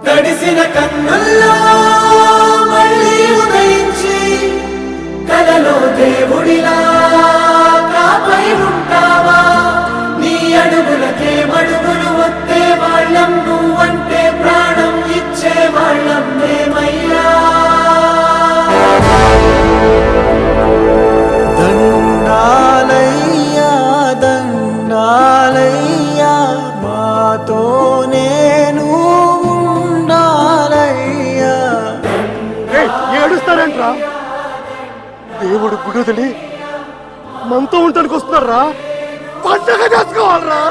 తడిసిన కన్నుల్లో మళ్ళీ ఉదయించి కలలో దేవుడిలా కాపై ఉంటావా? నీ అడుగులకే మడుగులు వస్తే వాళ్ళం, నువ్వంటే ప్రాణం ఇచ్చే వాళ్ళం మేమయ్యా. దండాలయ్యా దండాలయ్యా మాతో నేను ఉండాలయ్యా. ఏడుస్తారేంట్రా? దేవుడు గుడుదని మనతో ఉండడానికి వస్తున్నారా? పండగ చేసుకోవాలరా?